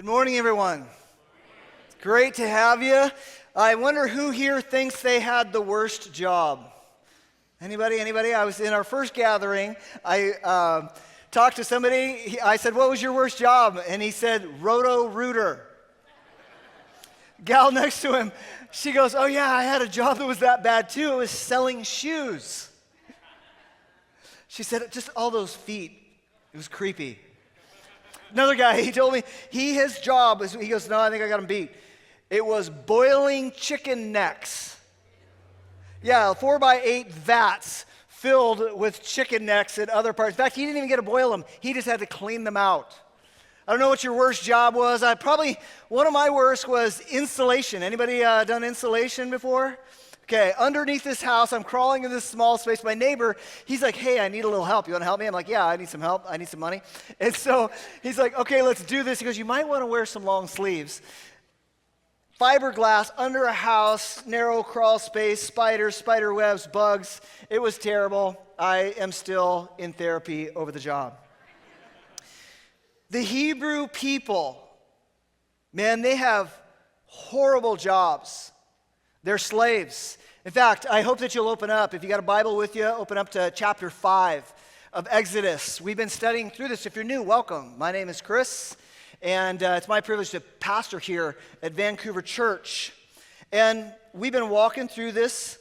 Good morning, everyone. It's great to have you. I wonder who here thinks they had the worst job. Anybody? I was in our first gathering. I talked to somebody. I said, "What was your worst job?" And he said, "Roto-rooter." Gal next to him, she goes, "Oh yeah, I had a job that was that bad too. It was selling shoes." She said, "Just all those feet. It was creepy." Another guy, he told me his job was, he goes, "No, I think I got him beat. It was boiling chicken necks." Yeah, 4x8 vats filled with chicken necks and other parts. In fact, he didn't even get to boil them. He just had to clean them out. I don't know what your worst job was. One of my worst was installation. Anybody done installation before? Okay, underneath this house, I'm crawling in this small space. My neighbor, he's like, "Hey, I need a little help. You want to help me?" I'm like, "Yeah, I need some help. I need some money." And so he's like, "Okay, let's do this." He goes, "You might want to wear some long sleeves." Fiberglass under a house, narrow crawl space, spiders, spider webs, bugs. It was terrible. I am still in therapy over the job. The Hebrew people, man, they have horrible jobs. They're slaves. In fact, I hope that you'll open up. If you got a Bible with you, open up to chapter 5 of Exodus. We've been studying through this. If you're new, welcome. My name is Chris, and it's my privilege to pastor here at Vancouver Church. And we've been walking through this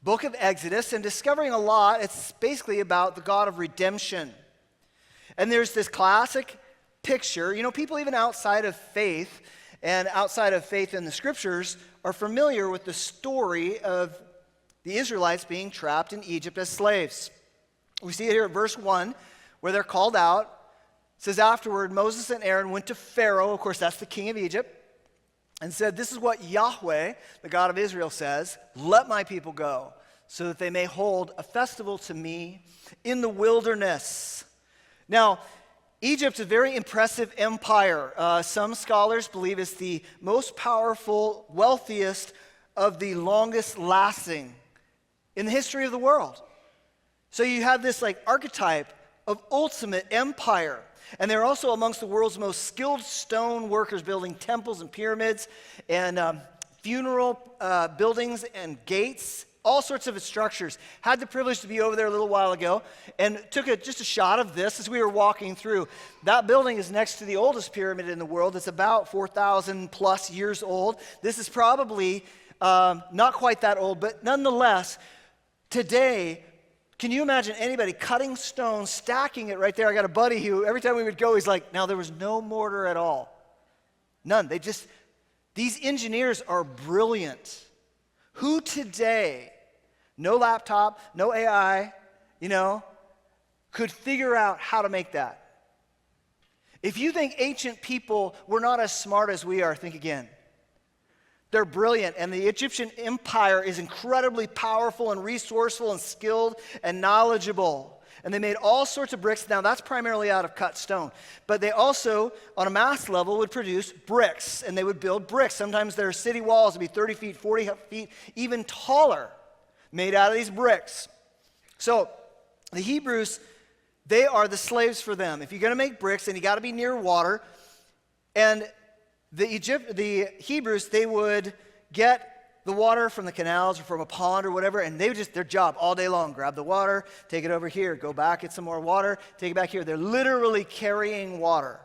book of Exodus and discovering a lot. It's basically about the God of redemption. And there's this classic picture. You know, people even outside of faith and outside of faith in the scriptures are familiar with the story of the Israelites being trapped in Egypt as slaves. We see it here at verse 1 where they're called out. It says, "Afterward, Moses and Aaron went to Pharaoh," of course that's the king of Egypt, "and said, 'This is what Yahweh, the God of Israel, says, let my people go, so that they may hold a festival to me in the wilderness.'" Now, Egypt is a very impressive empire. Some scholars believe it's the most powerful, wealthiest of the longest lasting in the history of the world. So you have this archetype of ultimate empire. And they're also amongst the world's most skilled stone workers, building temples and pyramids and funeral buildings and gates. All sorts of structures. Had the privilege to be over there a little while ago and took just a shot of this as we were walking through. That building is next to the oldest pyramid in the world. It's about 4,000 plus years old. This is probably not quite that old, but nonetheless, today, can you imagine anybody cutting stone, stacking it right there? I got a buddy who every time we would go, he's like, "Now there was no mortar at all. None. These engineers are brilliant. Who today, no laptop, no AI, could figure out how to make that? If you think ancient people were not as smart as we are, think again. They're brilliant, and the Egyptian empire is incredibly powerful and resourceful and skilled and knowledgeable. And they made all sorts of bricks. Now, that's primarily out of cut stone. But they also, on a mass level, would produce bricks, and they would build bricks. Sometimes their city walls would be 30 feet, 40 feet, even taller, made out of these bricks. So the Hebrews, they are the slaves for them. If you're going to make bricks, then you got to be near water. And the Hebrews, they would get the water from the canals or from a pond or whatever, and they would their job all day long, grab the water, take it over here, go back, get some more water, take it back here. They're literally carrying water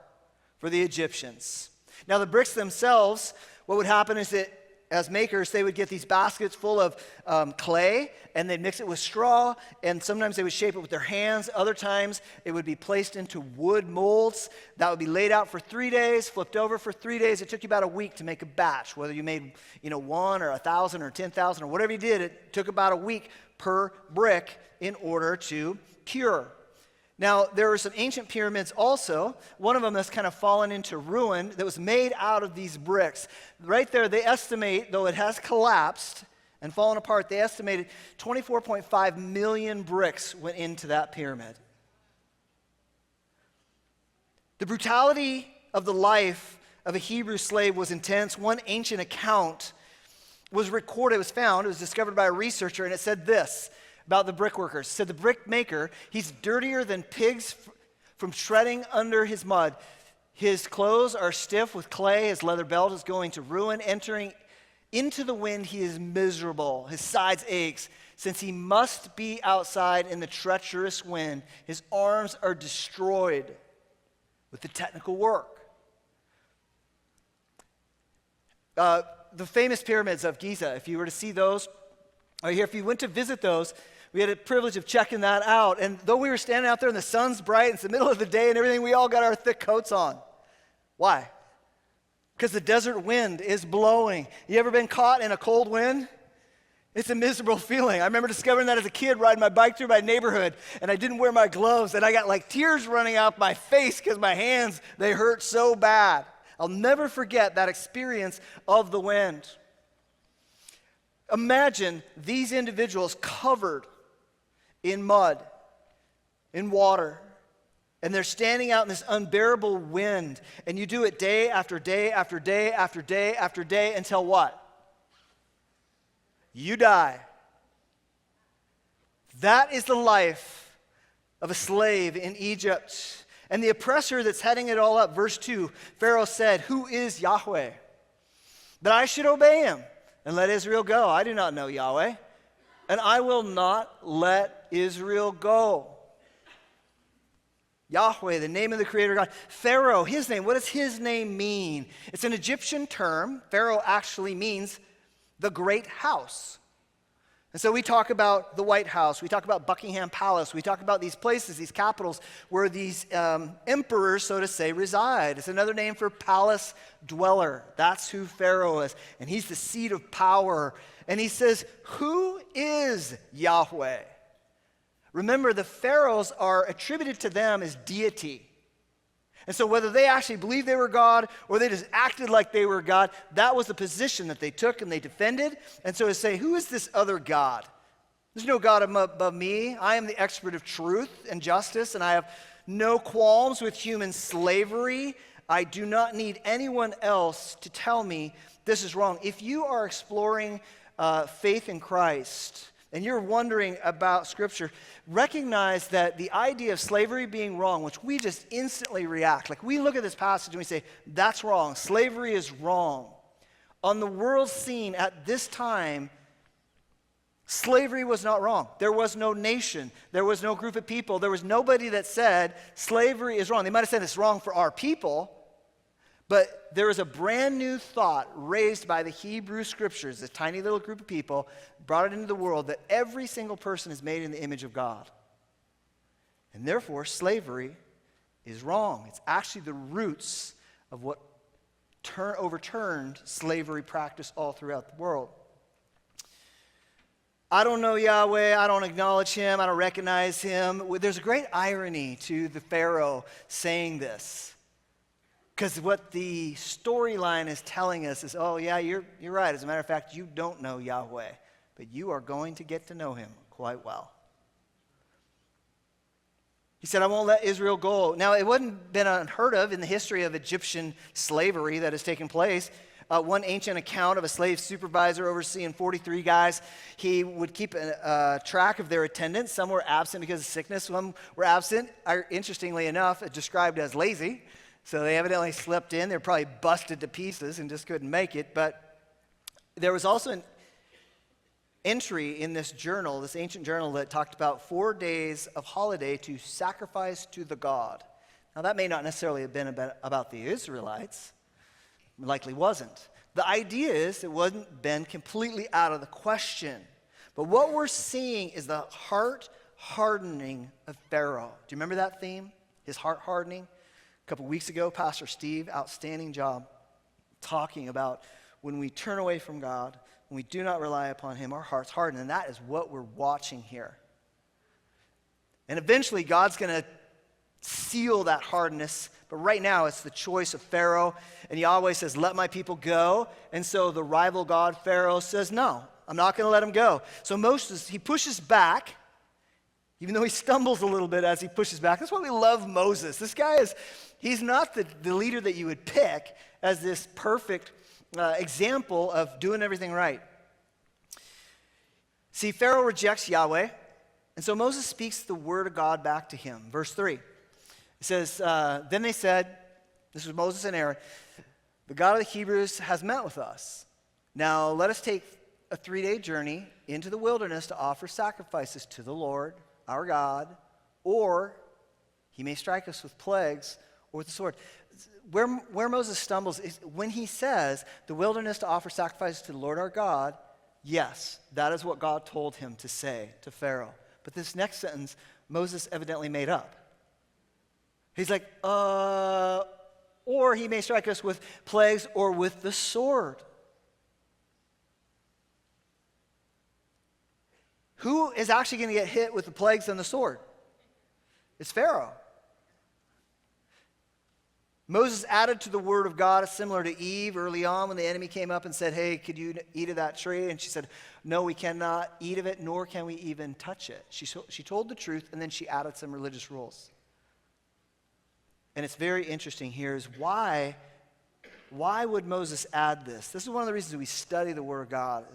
for the Egyptians. Now, the bricks themselves, what would happen is that as makers, they would get these baskets full of clay, and they'd mix it with straw, and sometimes they would shape it with their hands. Other times, it would be placed into wood molds that would be laid out for 3 days, flipped over for 3 days. It took you about a week to make a batch, whether you made 1 or 1,000 or 10,000 or whatever you did. It took about a week per brick in order to cure. Now, there were some ancient pyramids also. One of them that's kind of fallen into ruin that was made out of these bricks. Right there, they estimate, though it has collapsed and fallen apart, they estimated 24.5 million bricks went into that pyramid. The brutality of the life of a Hebrew slave was intense. One ancient account was recorded, it was discovered by a researcher, and it said this about the brick workers. It said the brick maker, he's dirtier than pigs from shredding under his mud. His clothes are stiff with clay. His leather belt is going to ruin. Entering into the wind, he is miserable. His sides aches. Since he must be outside in the treacherous wind, his arms are destroyed with the technical work. The famous pyramids of Giza, if you were to see those, or here, if you went to visit those, we had a privilege of checking that out. And though we were standing out there and the sun's bright and it's the middle of the day and everything, we all got our thick coats on. Why? Because the desert wind is blowing. You ever been caught in a cold wind? It's a miserable feeling. I remember discovering that as a kid riding my bike through my neighborhood, and I didn't wear my gloves, and I got like tears running out my face because my hands, they hurt so bad. I'll never forget that experience of the wind. Imagine these individuals covered in mud, in water, and they're standing out in this unbearable wind, and you do it day after day after day after day after day until what? You die. That is the life of a slave in Egypt. And the oppressor that's heading it all up, verse 2, Pharaoh said, "Who is Yahweh, that I should obey him and let Israel go? I do not know Yahweh, and I will not let Israel go." Yahweh, the name of the Creator God. Pharaoh, his name, what does his name mean? It's an Egyptian term. Pharaoh actually means the great house. And so we talk about the White House, we talk about Buckingham Palace, we talk about these places, these capitals, where these emperors, so to say, reside. It's another name for palace dweller. That's who Pharaoh is. And he's the seat of power. And he says, "Who is Yahweh?" Remember, the pharaohs are attributed to them as deity. And so whether they actually believed they were God or they just acted like they were God, that was the position that they took and they defended. And so to say, who is this other God? There's no God above me. I am the expert of truth and justice, and I have no qualms with human slavery. I do not need anyone else to tell me this is wrong. If you are exploring faith in Christ, and you're wondering about Scripture, recognize that the idea of slavery being wrong, which we just instantly react, like we look at this passage and we say, that's wrong, slavery is wrong. On the world scene at this time, slavery was not wrong. There was no nation, there was no group of people, there was nobody that said slavery is wrong. They might have said it's wrong for our people, but there was a brand new thought raised by the Hebrew Scriptures, this tiny little group of people, brought it into the world, that every single person is made in the image of God. And therefore, slavery is wrong. It's actually the roots of what overturned slavery practice all throughout the world. I don't know Yahweh, I don't acknowledge him, I don't recognize him. There's a great irony to the Pharaoh saying this. Because what the storyline is telling us is, oh yeah, you're right. As a matter of fact, you don't know Yahweh, but you are going to get to know him quite well. He said, I won't let Israel go. Now, it wouldn't been unheard of in the history of Egyptian slavery that has taken place. One ancient account of a slave supervisor overseeing 43 guys, he would keep a track of their attendance. Some were absent because of sickness. Some were absent, interestingly enough, described as lazy. So they evidently slept in. They're probably busted to pieces and just couldn't make it. But there was also an entry in this journal, this ancient journal, that talked about 4 days of holiday to sacrifice to the god. Now, that may not necessarily have been about the Israelites. It likely wasn't. The idea is it wasn't been completely out of the question. But what we're seeing is the heart hardening of Pharaoh. Do you remember that theme? His heart hardening? A couple weeks ago, Pastor Steve, outstanding job, talking about when we turn away from God, when we do not rely upon him, our hearts harden. And that is what we're watching here. And eventually, God's going to seal that hardness. But right now, it's the choice of Pharaoh. And Yahweh says, let my people go. And so the rival god, Pharaoh, says, no, I'm not going to let him go. So Moses, he pushes back, even though he stumbles a little bit as he pushes back. That's why we love Moses. This guy he's not the leader that you would pick as this perfect example of doing everything right. See, Pharaoh rejects Yahweh, and so Moses speaks the word of God back to him. Verse 3, it says, then they said, This was Moses and Aaron. The God of the Hebrews has met with us. Now let us take a 3-day journey into the wilderness to offer sacrifices to the Lord, our God, or he may strike us with plagues or with the sword. Where Moses stumbles is when he says the wilderness to offer sacrifices to the Lord our God. Yes, that is what God told him to say to Pharaoh. But this next sentence, Moses evidently made up. He's like, or he may strike us with plagues or with the sword. Who is actually going to get hit with the plagues and the sword? It's Pharaoh. Moses added to the word of God, similar to Eve early on when the enemy came up and said, hey, could you eat of that tree? And she said, no, we cannot eat of it, nor can we even touch it. She told the truth, and then she added some religious rules. And it's very interesting here is why would Moses add this? This is one of the reasons we study the word of God.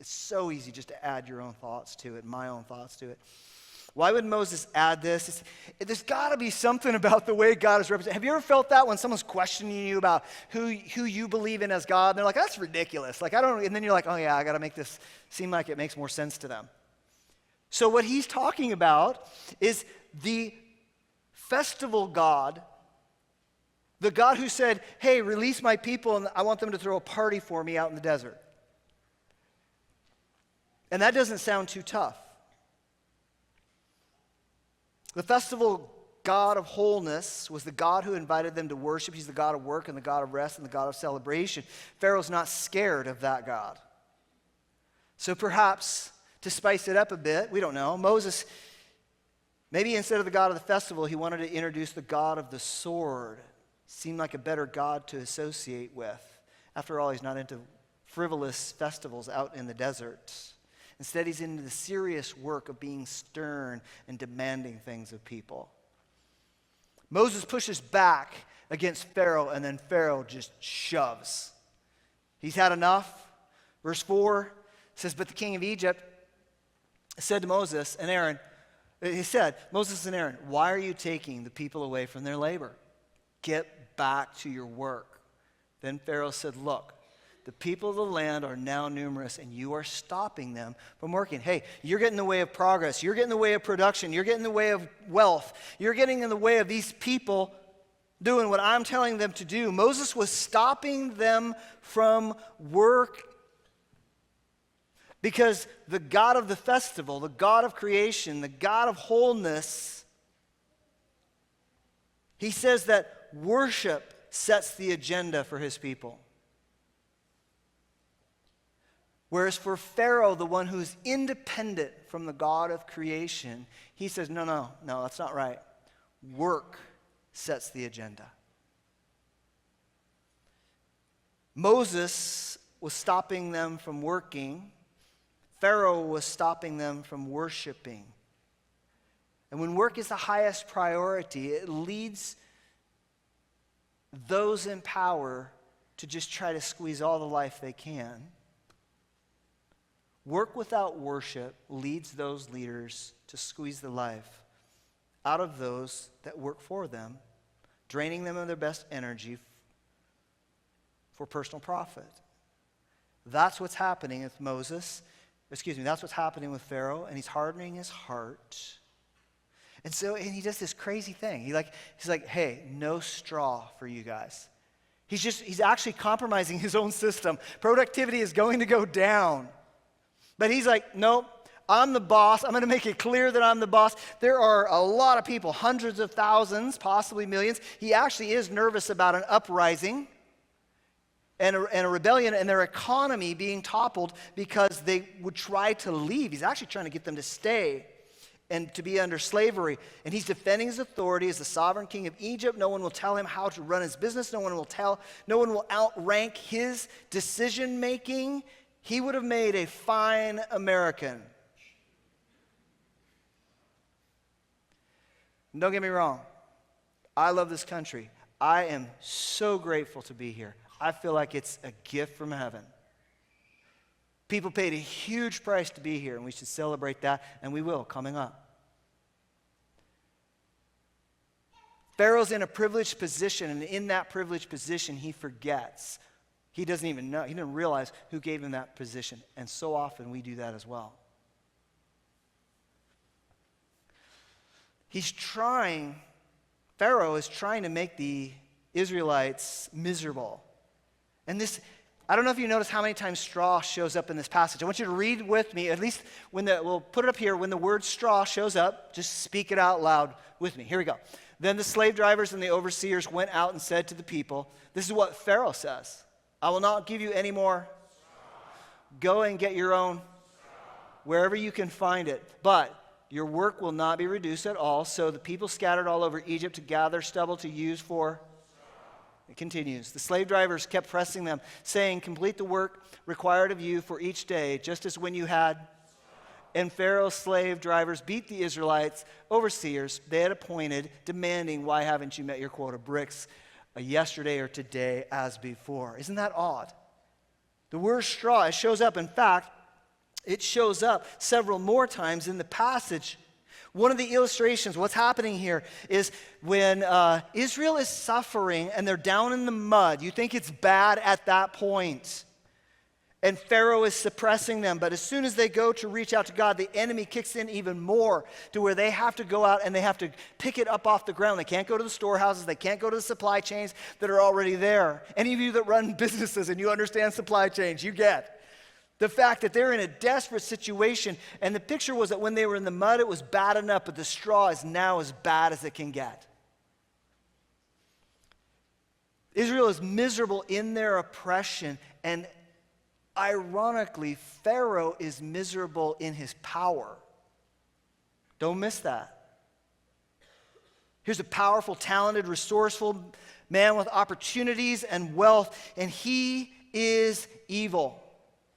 It's so easy just to add your own thoughts to it, my own thoughts to it. Why would Moses add this? There's got to be something about the way God is represented. Have you ever felt that when someone's questioning you about who you believe in as God? And they're like, that's ridiculous. Like, I don't, and then you're like, oh yeah, I got to make this seem like it makes more sense to them. So what he's talking about is the festival God, the God who said, hey, release my people and I want them to throw a party for me out in the desert. And that doesn't sound too tough. The festival God of wholeness was the God who invited them to worship. He's the God of work and the God of rest and the God of celebration. Pharaoh's not scared of that God. So perhaps to spice it up a bit, we don't know, Moses, maybe instead of the God of the festival, he wanted to introduce the God of the sword. Seemed like a better God to associate with. After all, he's not into frivolous festivals out in the desert. Instead, he's into the serious work of being stern and demanding things of people. Moses pushes back against Pharaoh, and then Pharaoh just shoves. He's had enough. Verse 4 says, but the king of Egypt said to Moses and Aaron, Moses and Aaron, why are you taking the people away from their labor? Get back to your work. Then Pharaoh said, look, the people of the land are now numerous, and you are stopping them from working. Hey, you're getting in the way of progress. You're getting in the way of production. You're getting in the way of wealth. You're getting in the way of these people doing what I'm telling them to do. Moses was stopping them from work because the God of the festival, the God of creation, the God of wholeness, he says that worship sets the agenda for his people. Whereas for Pharaoh, the one who's independent from the God of creation, he says, no, that's not right. Work sets the agenda. Moses was stopping them from working. Pharaoh was stopping them from worshiping. And when work is the highest priority, it leads those in power to just try to squeeze all the life they can. Work without worship leads those leaders to squeeze the life out of those that work for them, draining them of their best energy for personal profit. That's what's happening with that's what's happening with Pharaoh, and he's hardening his heart. And he does this crazy thing. He's like, hey, no straw for you guys. He's actually compromising his own system. Productivity is going to go down. But he's like, nope, I'm the boss. I'm going to make it clear that I'm the boss. There are a lot of people, hundreds of thousands, possibly millions. He actually is nervous about an uprising and a rebellion and their economy being toppled because they would try to leave. He's actually trying to get them to stay and to be under slavery. And he's defending his authority as the sovereign king of Egypt. No one will tell him how to run his business. No one will outrank his decision making. He would have made a fine American. And don't get me wrong. I love this country. I am so grateful to be here. I feel like it's a gift from heaven. People paid a huge price to be here, and we should celebrate that, and we will coming up. Pharaoh's in a privileged position, and in that privileged position, he forgets. He doesn't even know. He didn't realize who gave him that position. And so often we do that as well. Pharaoh is trying to make the Israelites miserable. And this, I don't know if you notice how many times straw shows up in this passage. I want you to read with me, at least we'll put it up here, when the word straw shows up, just speak it out loud with me. Here we go. Then the slave drivers and the overseers went out and said to the people, this is what Pharaoh says, I will not give you any more. Go and get your own wherever you can find it. But your work will not be reduced at all. So the people scattered all over Egypt to gather stubble to use for. It continues. The slave drivers kept pressing them, saying, complete the work required of you for each day, just as when you had. And Pharaoh's slave drivers beat the Israelites, overseers they had appointed, demanding, why haven't you met your quota of bricks yesterday or today as before? Isn't that odd? The word straw, it shows up. In fact, it shows up several more times in the passage. One of the illustrations, what's happening here is when Israel is suffering and they're down in the mud, you think it's bad at that point. And Pharaoh is suppressing them. But as soon as they go to reach out to God, the enemy kicks in even more to where they have to go out and they have to pick it up off the ground. They can't go to the storehouses. They can't go to the supply chains that are already there. Any of you that run businesses and you understand supply chains, you get the fact that they're in a desperate situation. And the picture was that when they were in the mud, it was bad enough, but the straw is now as bad as it can get. Israel is miserable in their oppression, and ironically, Pharaoh is miserable in his power. Don't miss that. Here's a powerful, talented, resourceful man with opportunities and wealth, and he is evil.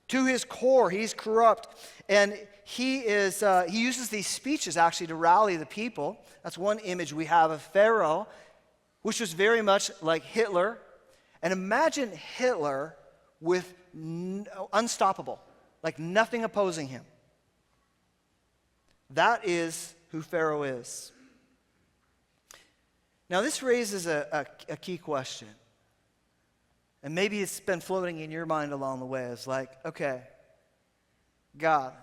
To his core, he's corrupt, and he uses these speeches actually to rally the people. That's one image we have of Pharaoh, which was very much like Hitler. And imagine Hitler with unstoppable, like nothing opposing him. That is who Pharaoh is. Now this raises a key question. And maybe it's been floating in your mind along the way. It's like, okay, God,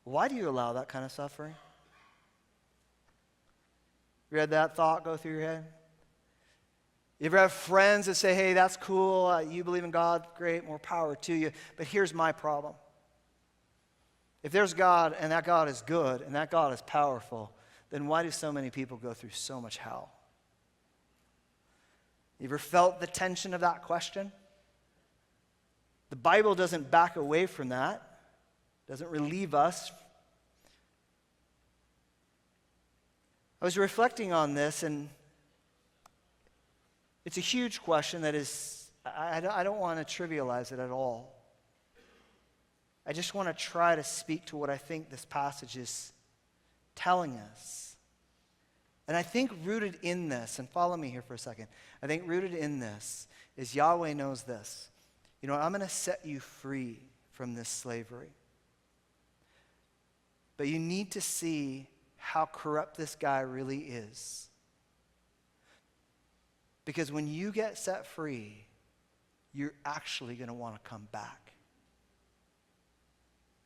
why do you allow that kind of suffering? You had that thought go through your head? You ever have friends that say, hey, that's cool, you believe in God, great, more power to you, but here's my problem. If there's God, and that God is good, and that God is powerful, then why do so many people go through so much hell? You ever felt the tension of that question? The Bible doesn't back away from that, doesn't relieve us. I was reflecting on this, and it's a huge question that is, I don't want to trivialize it at all. I just want to try to speak to what I think this passage is telling us. And I think rooted in this, and follow me here for a second, I think rooted in this is Yahweh knows this. You know, I'm going to set you free from this slavery. But you need to see how corrupt this guy really is. Because when you get set free, you're actually going to want to come back.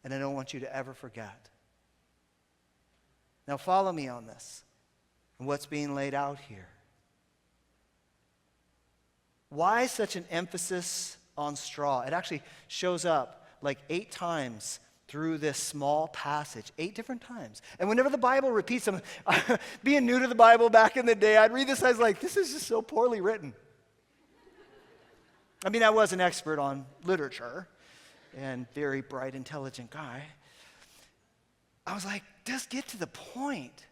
And I don't want you to ever forget. Now follow me on this and what's being laid out here. Why such an emphasis on straw? It actually shows up like 8 times through this small passage, 8 different times. And whenever the Bible repeats them, being new to the Bible back in the day, I'd read this, I was like, this is just so poorly written. I mean, I was an expert on literature and very bright, intelligent guy. I was like, just get to the point.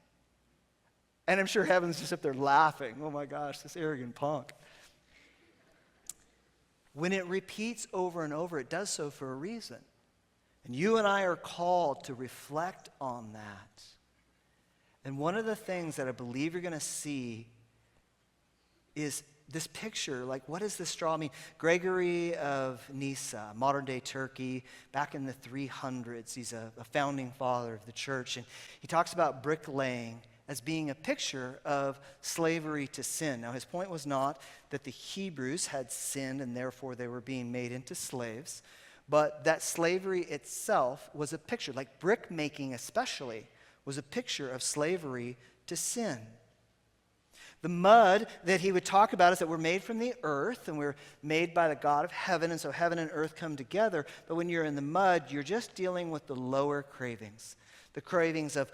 And I'm sure heaven's just up there laughing. Oh my gosh, this arrogant punk. When it repeats over and over, it does so for a reason. And you and I are called to reflect on that. And one of the things that I believe you're going to see is this picture, like what does the straw mean? Gregory of Nyssa, modern-day Turkey, back in the 300s, he's a founding father of the church, and he talks about bricklaying as being a picture of slavery to sin. Now, his point was not that the Hebrews had sinned and therefore they were being made into slaves, but that slavery itself was a picture, like brick making especially, was a picture of slavery to sin. The mud that he would talk about is that we're made from the earth and we're made by the God of heaven, and so heaven and earth come together. But when you're in the mud, you're just dealing with the lower cravings. The cravings of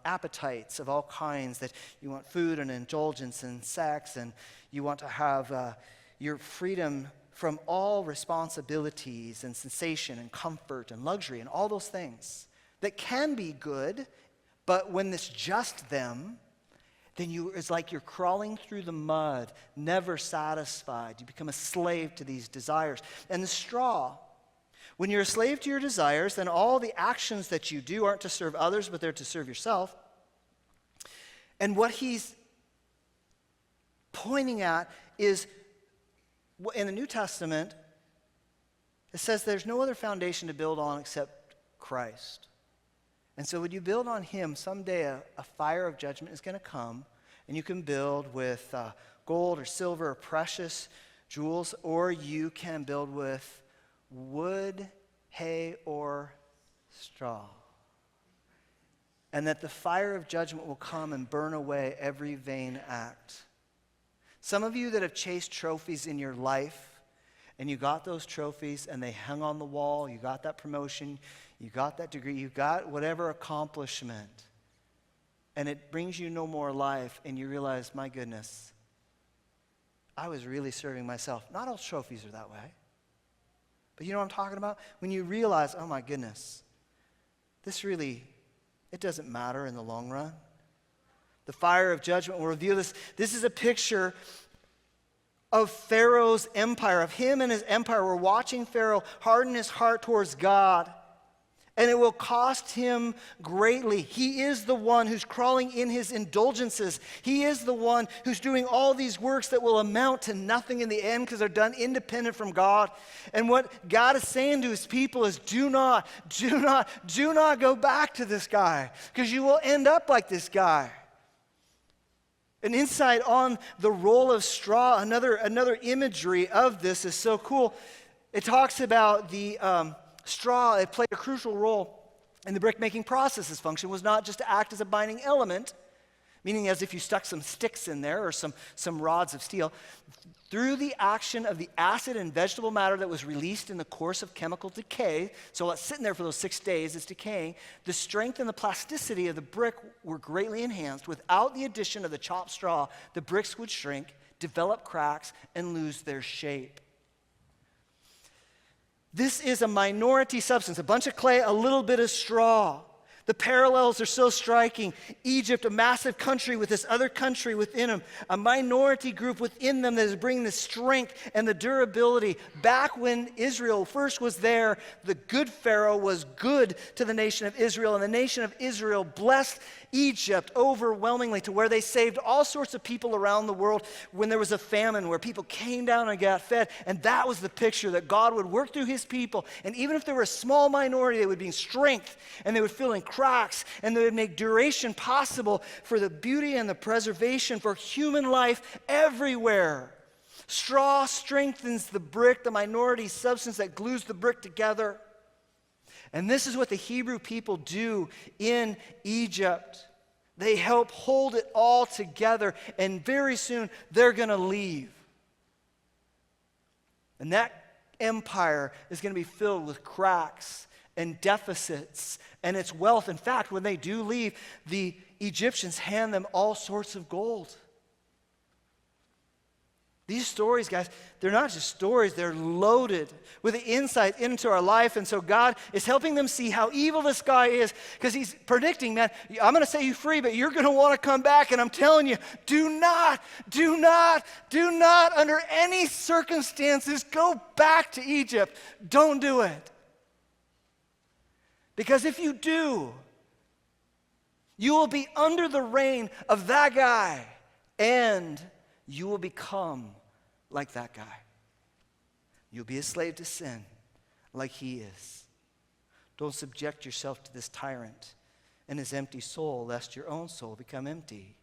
appetites of all kinds, that you want food and indulgence and sex, and you want to have your freedom from all responsibilities and sensation and comfort and luxury and all those things that can be good, but when it's just them, then it's like you're crawling through the mud, never satisfied. You become a slave to these desires. And the straw, when you're a slave to your desires, then all the actions that you do aren't to serve others, but they're to serve yourself. And what he's pointing at is, in the New Testament, it says there's no other foundation to build on except Christ. And so when you build on him, someday a fire of judgment is going to come, and you can build with gold or silver or precious jewels, or you can build with wood, hay, or straw. And that the fire of judgment will come and burn away every vain act. Some of you that have chased trophies in your life, and you got those trophies and they hung on the wall, you got that promotion, you got that degree, you got whatever accomplishment, and it brings you no more life, and you realize, my goodness, I was really serving myself. Not all trophies are that way. But you know what I'm talking about? When you realize, oh my goodness, this really, it doesn't matter in the long run. The fire of judgment will reveal this. This is a picture of Pharaoh's empire, of him and his empire. We're watching Pharaoh harden his heart towards God, and it will cost him greatly. He is the one who's crawling in his indulgences. He is the one who's doing all these works that will amount to nothing in the end because they're done independent from God. And what God is saying to his people is, do not go back to this guy, because you will end up like this guy. An insight on the role of straw, another imagery of this is so cool. It talks about the straw. It played a crucial role in the brick-making process. Its function was not just to act as a binding element, meaning as if you stuck some sticks in there or some rods of steel. Through the action of the acid and vegetable matter that was released in the course of chemical decay, so it's sitting there for those 6 days, it's decaying, the strength and the plasticity of the brick were greatly enhanced. Without the addition of the chopped straw, the bricks would shrink, develop cracks, and lose their shape. This is a minority substance, a bunch of clay, a little bit of straw. The parallels are so striking. Egypt, a massive country with this other country within them, a minority group within them that is bringing the strength and the durability. Back when Israel first was there, the good Pharaoh was good to the nation of Israel, and the nation of Israel blessed Egypt overwhelmingly, to where they saved all sorts of people around the world when there was a famine, where people came down and got fed. And that was the picture, that God would work through his people, and even if there were a small minority, they would be in strength, and they would fill in cracks, and they would make duration possible for the beauty and the preservation for human life everywhere. Straw strengthens the brick, the minority substance that glues the brick together. And this is what the Hebrew people do in Egypt. They help hold it all together, and very soon they're going to leave. And that empire is going to be filled with cracks and deficits and its wealth. In fact, when they do leave, the Egyptians hand them all sorts of gold. These stories, guys, they're not just stories, they're loaded with the insight into our life. And so God is helping them see how evil this guy is, because he's predicting, man, I'm going to set you free, but you're going to want to come back. And I'm telling you, do not, under any circumstances, go back to Egypt. Don't do it. Because if you do, you will be under the reign of that guy, and you will become like that guy. You'll be a slave to sin like he is. Don't subject yourself to this tyrant and his empty soul, lest your own soul become empty.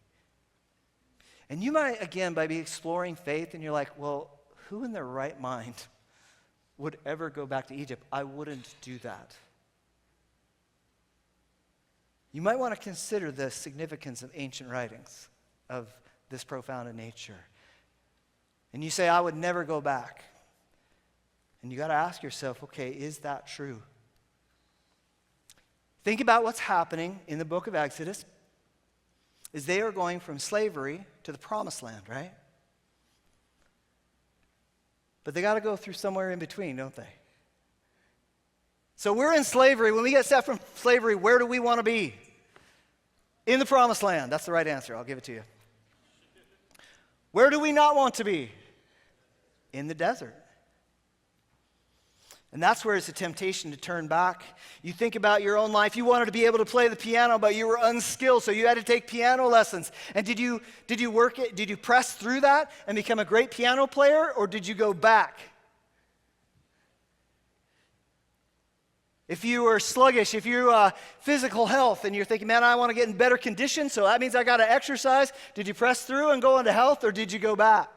And you might, again, by exploring faith, and you're like, well, who in their right mind would ever go back to Egypt? I wouldn't do that. You might want to consider the significance of ancient writings of this profound in nature. And you say, I would never go back. And you got to ask yourself, okay, is that true? Think about what's happening in the book of Exodus. Is they are going from slavery to the promised land, right? But they got to go through somewhere in between, don't they? So we're in slavery. When we get set from slavery, where do we want to be? In the promised land. That's the right answer. I'll give it to you. Where do we not want to be? In the desert. And that's where it's a temptation to turn back. You think about your own life. You wanted to be able to play the piano, but you were unskilled, so you had to take piano lessons. And did you work it? Did you press through that and become a great piano player, or did you go back? If you were sluggish, if you're physical health, and you're thinking, man, I want to get in better condition, so that means I got to exercise. Did you press through and go into health, or did you go back?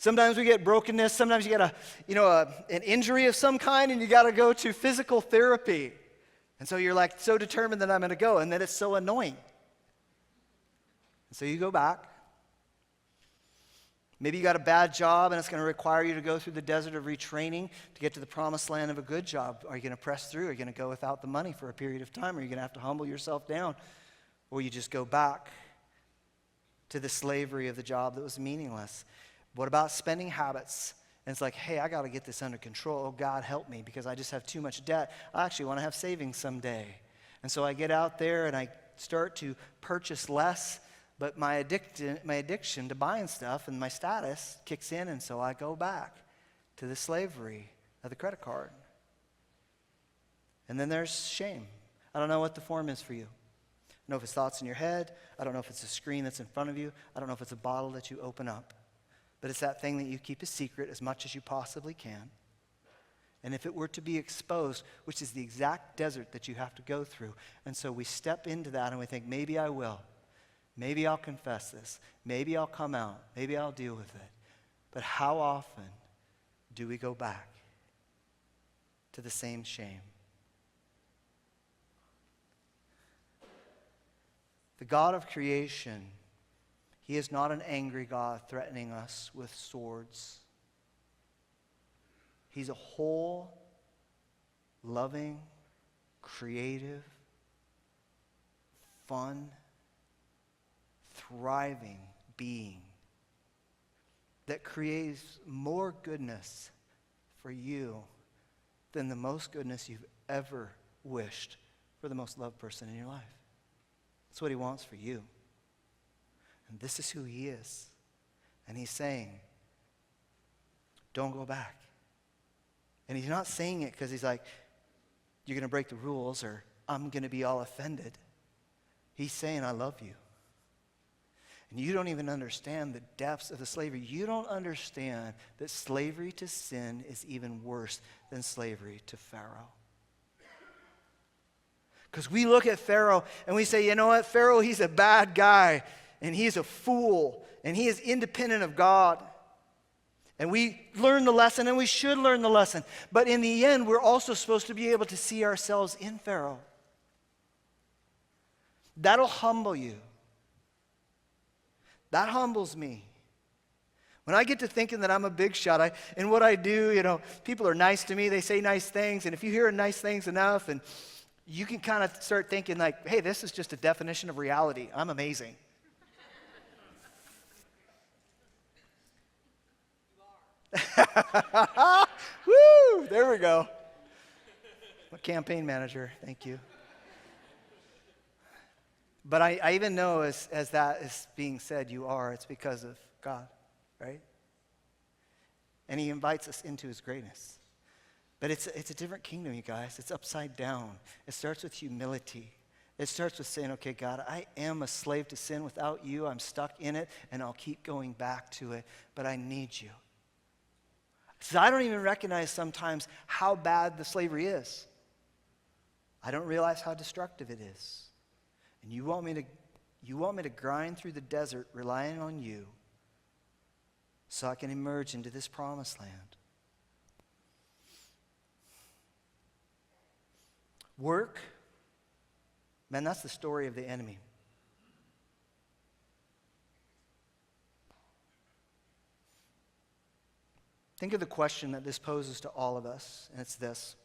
Sometimes we get brokenness. Sometimes you get an injury of some kind, and you got to go to physical therapy. And so you're like so determined that I'm going to go, and then it's so annoying. And so you go back. Maybe you got a bad job, and it's going to require you to go through the desert of retraining to get to the promised land of a good job. Are you going to press through? Are you going to go without the money for a period of time? Are you going to have to humble yourself down? Or you just go back to the slavery of the job that was meaningless? What about spending habits? And it's like, hey, I got to get this under control. Oh, God, help me, because I just have too much debt. I actually want to have savings someday. And so I get out there and I start to purchase less, but my addiction to buying stuff and my status kicks in, and so I go back to the slavery of the credit card. And then there's shame. I don't know what the form is for you. I don't know if it's thoughts in your head. I don't know if it's a screen that's in front of you. I don't know if it's a bottle that you open up. But it's that thing that you keep a secret as much as you possibly can. And if it were to be exposed, which is the exact desert that you have to go through, and so we step into that and we think, maybe I will. Maybe I'll confess this. Maybe I'll come out. Maybe I'll deal with it. But how often do we go back to the same shame? The God of creation, He is not an angry God threatening us with swords. He's a whole, loving, creative, fun, thriving being that creates more goodness for you than the most goodness you've ever wished for the most loved person in your life. That's what He wants for you. And this is who He is. And He's saying, don't go back. And He's not saying it because He's like, you're going to break the rules or I'm going to be all offended. He's saying, I love you. And you don't even understand the depths of the slavery. You don't understand that slavery to sin is even worse than slavery to Pharaoh. Because we look at Pharaoh and we say, you know what, Pharaoh, he's a bad guy. And he is a fool, and he is independent of God. And we learn the lesson, and we should learn the lesson. But in the end, we're also supposed to be able to see ourselves in Pharaoh. That'll humble you. That humbles me. When I get to thinking that I'm a big shot, in what I do, people are nice to me, they say nice things, and if you hear nice things enough, and you can kind of start thinking like, hey, this is just a definition of reality. I'm amazing. Woo! There we go. I'm a campaign manager. Thank you. But I even know as that is being said, you are. It's because of God, right? And He invites us into His greatness. But it's a different kingdom, you guys. It's upside down. It starts with humility. It starts with saying, okay, God, I am a slave to sin. Without you, I'm stuck in it, and I'll keep going back to it. But I need you. So I don't even recognize sometimes how bad the slavery is. I don't realize how destructive it is. And you want me to grind through the desert relying on you so I can emerge into this promised land. Work, man, that's the story of the enemy. Think of the question that this poses to all of us, and it's this.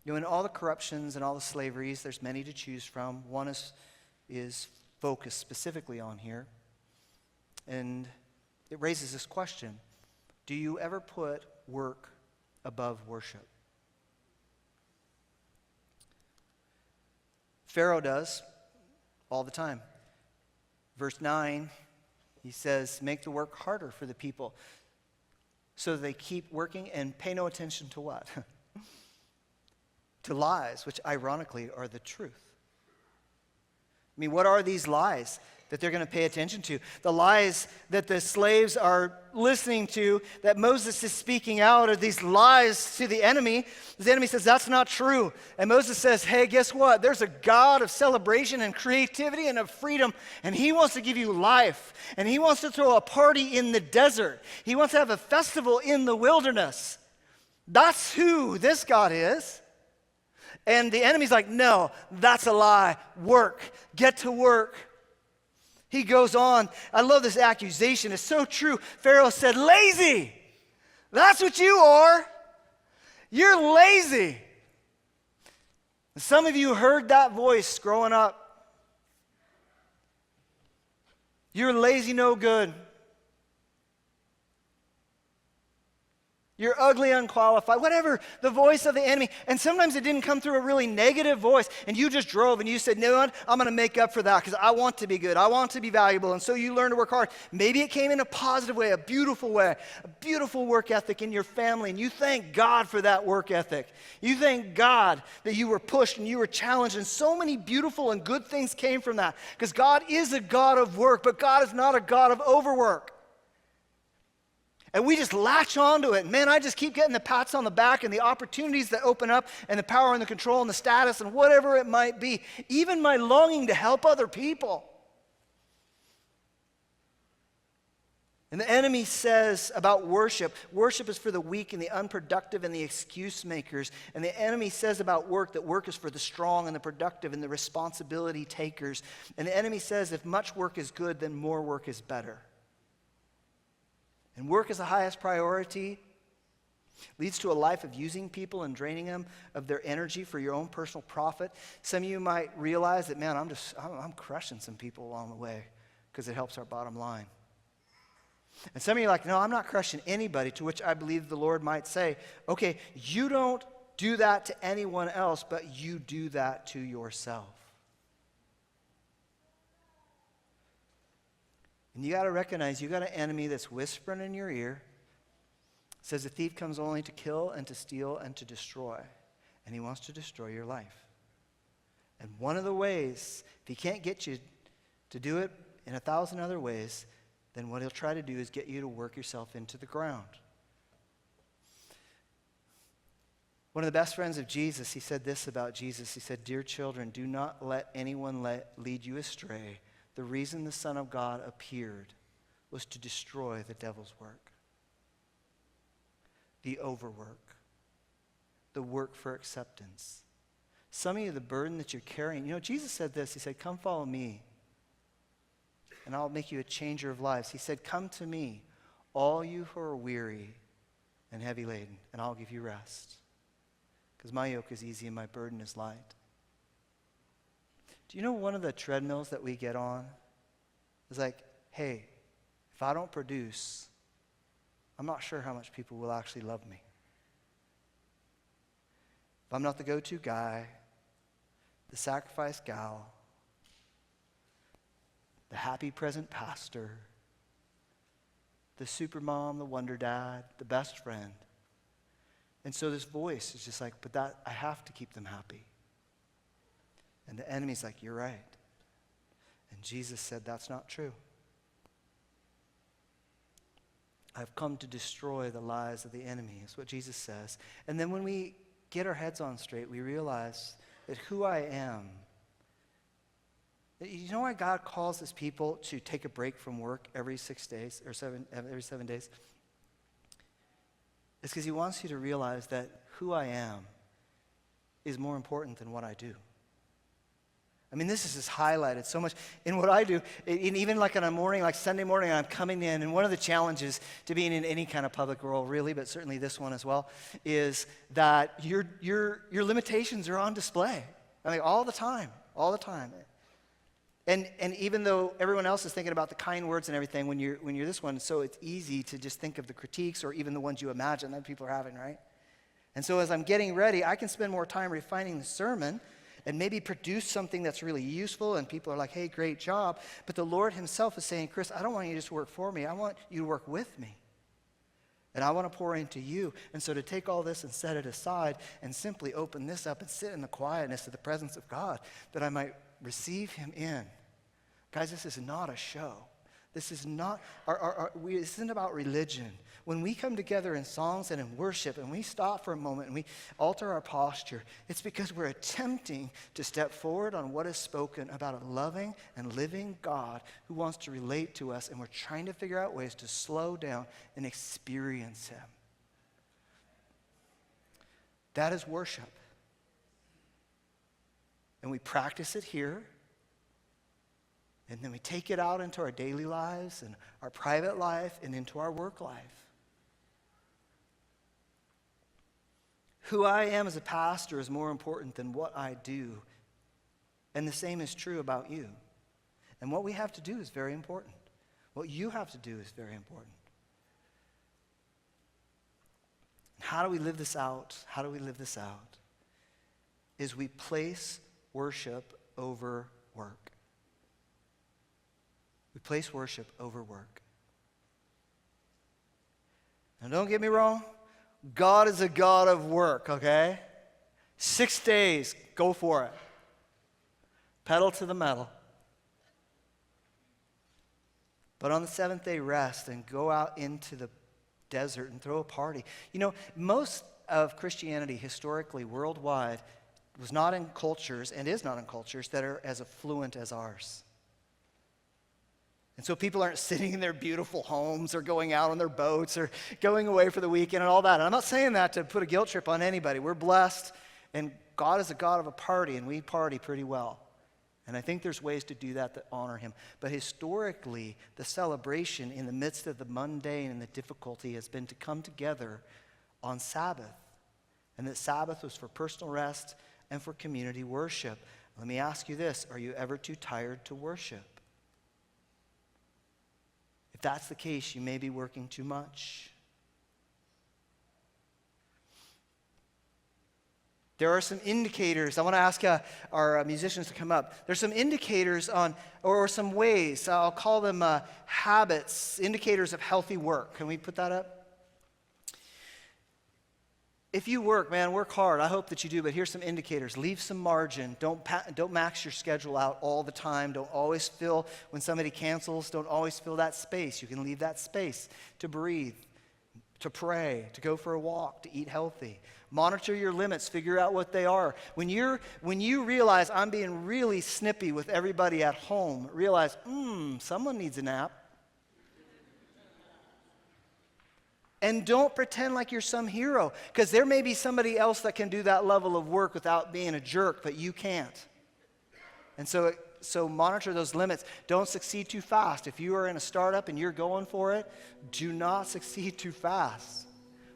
In all the corruptions and all the slaveries, there's many to choose from. One is focused specifically on here. And it raises this question. Do you ever put work above worship? Pharaoh does all the time. Verse 9, he says, make the work harder for the people so that they keep working and pay no attention to what? To lies, which ironically are the truth. I mean, what are these lies that they're going to pay attention to? The lies that the slaves are listening to, that Moses is speaking out, are these lies to the enemy. The enemy says, that's not true. And Moses says, hey, guess what? There's a God of celebration and creativity and of freedom, and he wants to give you life. And he wants to throw a party in the desert. He wants to have a festival in the wilderness. That's who this God is. And the enemy's like, no, that's a lie. Work. Get to work. He goes on. I love this accusation. It's so true. Pharaoh said, lazy. That's what you are. You're lazy. And some of you heard that voice growing up. You're lazy, no good. You're ugly, unqualified, whatever the voice of the enemy. And sometimes it didn't come through a really negative voice, and you just drove and you said, no, I'm going to make up for that because I want to be good. I want to be valuable. And so you learn to work hard. Maybe it came in a positive way, a beautiful work ethic in your family, and you thank God for that work ethic. You thank God that you were pushed and you were challenged, and so many beautiful and good things came from that because God is a God of work, but God is not a God of overwork. And we just latch onto it. Man, I just keep getting the pats on the back and the opportunities that open up and the power and the control and the status and whatever it might be. Even my longing to help other people. And the enemy says about worship is for the weak and the unproductive and the excuse makers. And the enemy says about work that work is for the strong and the productive and the responsibility takers. And the enemy says if much work is good, then more work is better. And work is the highest priority, leads to a life of using people and draining them of their energy for your own personal profit. Some of you might realize that, man, I'm crushing some people along the way because it helps our bottom line. And some of you are like, no, I'm not crushing anybody, to which I believe the Lord might say, okay, you don't do that to anyone else, but you do that to yourself. And you got to recognize you got an enemy that's whispering in your ear. Says the thief comes only to kill and to steal and to destroy. And he wants to destroy your life. And one of the ways, if he can't get you to do it in 1,000 other ways, then what he'll try to do is get you to work yourself into the ground. One of the best friends of Jesus, he said this about Jesus. He said, dear children, do not let anyone lead you astray. The reason the Son of God appeared was to destroy the devil's work. The overwork. The work for acceptance. Some of you, the burden that you're carrying. Jesus said this. He said, come follow me, and I'll make you a changer of lives. He said, come to me, all you who are weary and heavy laden, and I'll give you rest. Because my yoke is easy and my burden is light. Do you know one of the treadmills that we get on is like, hey, if I don't produce, I'm not sure how much people will actually love me. If I'm not the go-to guy, the sacrifice gal, the happy present pastor, the super mom, the wonder dad, the best friend. And so this voice is just like, but that I have to keep them happy. And the enemy's like, you're right. And Jesus said, that's not true. I've come to destroy the lies of the enemy, is what Jesus says. And then when we get our heads on straight, we realize that who I am, you know why God calls his people to take a break from work every 6 days or every 7 days? It's because he wants you to realize that who I am is more important than what I do. I mean, this is just highlighted so much in what I do. Even like on a morning, like Sunday morning, I'm coming in, and one of the challenges to being in any kind of public role, really, but certainly this one as well, is that your limitations are on display. I mean, all the time. And even though everyone else is thinking about the kind words and everything, when you're this one, so it's easy to just think of the critiques or even the ones you imagine that people are having, right? And so as I'm getting ready, I can spend more time refining the sermon and maybe produce something that's really useful, and people are like, hey, great job. But the Lord himself is saying, Chris, I don't want you to just work for me. I want you to work with me. And I want to pour into you. And so to take all this and set it aside and simply open this up and sit in the quietness of the presence of God, that I might receive him in. Guys, this is not a show. This is not, this isn't about religion. When we come together in songs and in worship and we stop for a moment and we alter our posture, it's because we're attempting to step forward on what is spoken about a loving and living God who wants to relate to us, and we're trying to figure out ways to slow down and experience him. That is worship. And we practice it here. And then we take it out into our daily lives and our private life and into our work life. Who I am as a pastor is more important than what I do. And the same is true about you. And what we have to do is very important. What you have to do is very important. How do we live this out? Is we place worship over work. We place worship over work. Now, don't get me wrong. God is a God of work, okay? 6 days, go for it. Pedal to the metal. But on the seventh day, rest and go out into the desert and throw a party. You know, most of Christianity historically, worldwide, was not in cultures and is not in cultures that are as affluent as ours. And so people aren't sitting in their beautiful homes or going out on their boats or going away for the weekend and all that. And I'm not saying that to put a guilt trip on anybody. We're blessed, and God is a God of a party, and we party pretty well. And I think there's ways to do that honor him. But historically, the celebration in the midst of the mundane and the difficulty has been to come together on Sabbath. And that Sabbath was for personal rest and for community worship. Let me ask you this. Are you ever too tired to worship? If that's the case, you may be working too much. There are some indicators. I want to ask our musicians to come up. There's some indicators on, or some ways, I'll call them habits, indicators of healthy work. Can we put that up? If you work, man, work hard. I hope that you do, but here's some indicators. Leave some margin. Don't max your schedule out all the time. Don't always fill, when somebody cancels, don't always fill that space. You can leave that space to breathe, to pray, to go for a walk, to eat healthy. Monitor your limits. Figure out what they are. When you realize I'm being really snippy with everybody at home, realize, someone needs a nap. And don't pretend like you're some hero, because there may be somebody else that can do that level of work without being a jerk, but you can't. And so monitor those limits. Don't succeed too fast. If you are in a startup and you're going for it, do not succeed too fast,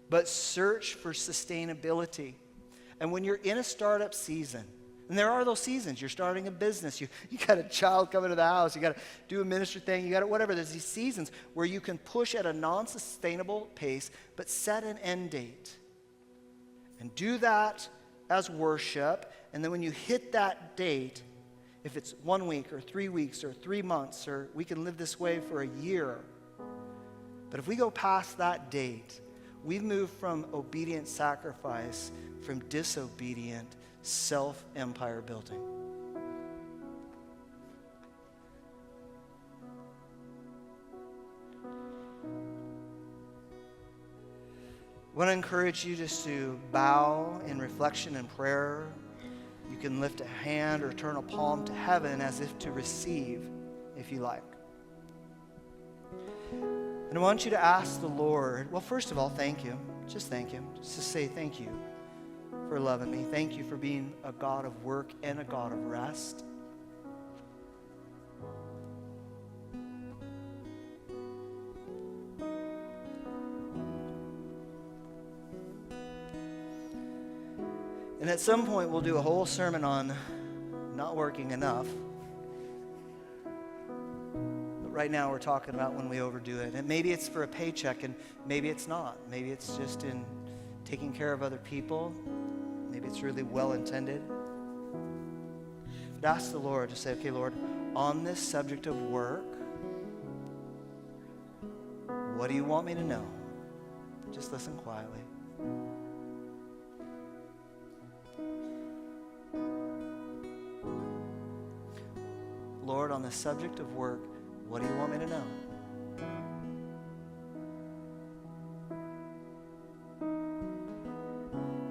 but search for sustainability. And when you're in a startup season, and there are those seasons, you're starting a business, you got a child coming to the house, you got to do a ministry thing, you got to whatever. There's these seasons where you can push at a non-sustainable pace, but set an end date. And do that as worship, and then when you hit that date, if it's 1 week or 3 weeks or 3 months, or we can live this way for a year. But if we go past that date, we've moved from obedient sacrifice, from disobedient self-empire building. I want to encourage you just to bow in reflection and prayer. You can lift a hand or turn a palm to heaven as if to receive, if you like. And I want you to ask the Lord, well, first of all, thank you. Just thank him. Just to say thank you for loving me. Thank you for being a God of work and a God of rest. And at some point, we'll do a whole sermon on not working enough. But right now, we're talking about when we overdo it. And maybe it's for a paycheck, and maybe it's not. Maybe it's just in taking care of other people. Maybe it's really well-intended. But ask the Lord to say, okay, Lord, on this subject of work, what do you want me to know? Just listen quietly. Lord, on the subject of work, what do you want me to know?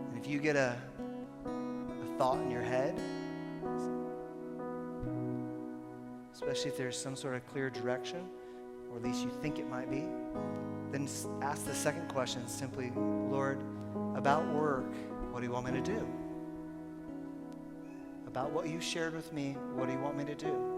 And if you get a thought in your head, especially if there's some sort of clear direction, or at least you think it might be, then ask the second question simply, Lord, about work, what do you want me to do? About what you shared with me, what do you want me to do?